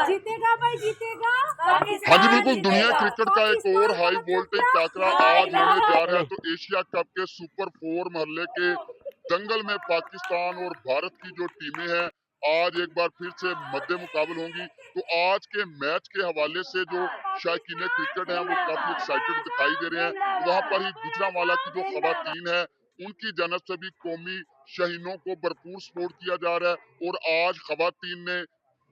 जीतेगा भाई जीतेगा। हाँ जी बिल्कुल, दुनिया क्रिकेट का एक और हाई वोल्टेज टाकरा आज होने जा रहा है। तो एशिया कप के सुपर 4 मरहले के दंगल में पाकिस्तान और भारत की जो टीमें हैं आज एक बार फिर से मद्दे मुकाबल होंगी। तो आज के मैच के हवाले से जो शायकीन क्रिकेट हैं वो काफी एक्साइटेड दिखाई दे रहे हैं। तो वहां पर ही गुजरांवाला की जो खवातीन है उनकी जानब से भी कौमी शहीनों को भरपूर सपोर्ट किया जा रहा है। और आज खवातीन ने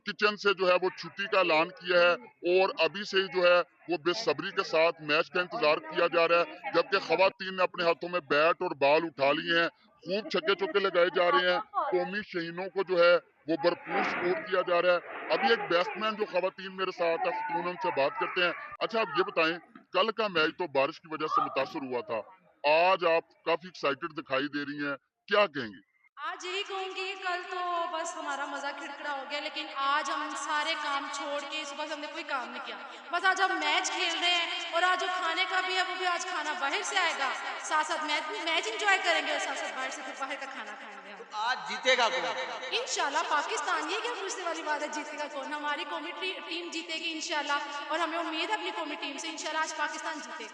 किचन से जो है वो छुट्टी का ऐलान किया है और अभी से ही जो है वो बेसब्री के साथ मैच का इंतजार किया जा रहा है। जबकि खवातीन ने अपने हाथों में बैट और बॉल उठा लिए हैं, खूब छक्के चौके लगाए जा रहे हैं। कौमी शहीनों को जो है वो भरपूर सपोर्ट किया जा रहा है। अभी एक बैट्समैन जो खवातीन मेरे साथ है, खतून, उनसे बात करते हैं। अच्छा आप ये बताएं, कल का मैच तो बारिश की वजह से मुतासर हुआ था, आज आप काफी एक्साइटेड दिखाई दे रही हैं, क्या कहेंगी? आज यही कहूँगी कि कल तो बस हमारा मज़ा खिड़खिड़ा हो गया, लेकिन आज हम सारे काम छोड़ के सुबह से हमने कोई काम नहीं किया। बस आज हम मैच खेल रहे हैं और आज जो खाने का भी है वो भी आज खाना बाहर से आएगा, साथ साथ मैच इंजॉय करेंगे और साथ साथ बाहर से फिर बाहर का खाना खाएंगे हम। आज जीतेगा कौन? इंशाल्लाह पाकिस्तान, ये क्या पूछने वाली बात है, जीतेगा कौन? हमारी कौमी टीम जीतेगी इंशाल्लाह, और हमें उम्मीद है अपनी कौमी टीम से इंशाल्लाह आज पाकिस्तान जीतेगा।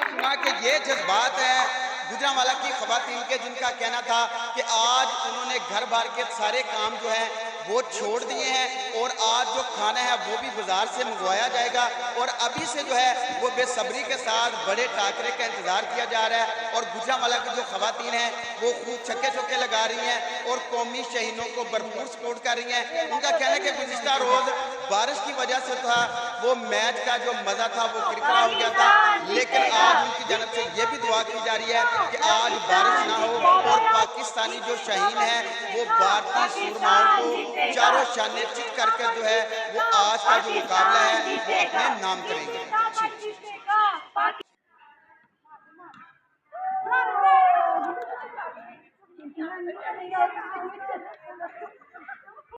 सुना कि ये जज्बात है गुजरांवाला की खवातीन के, जिनका कहना था कि आज उन्होंने घर बार के सारे काम जो है वो छोड़ दिए हैं और आज जो खाना है वो भी बाजार से मंगवाया जाएगा और अभी से जो है वो बेसब्री के साथ बड़े टाकरे का इंतजार किया जा रहा है। और गुजरांवाला की जो खवातीन हैं वो खूब छक्के चौके लगा रही हैं और कौमी शहीनों को भरपूर सपोर्ट कर रही हैं। उनका कहना है कि गुज़िश्ता रोज बारिश की वजह से था वो मैच का जो मजा था वो किरकिरा हो गया था, लेकिन आज उनकी जानब से ये भी दुआ की जा रही है कि आज बारिश ना हो और पाकिस्तानी जो शहीन है वो भारतीय सूरमाओं को चारों शाने चित करके जो है वो आज का जो मुकाबला है वो अपने नाम करेंगे। जीतेगा।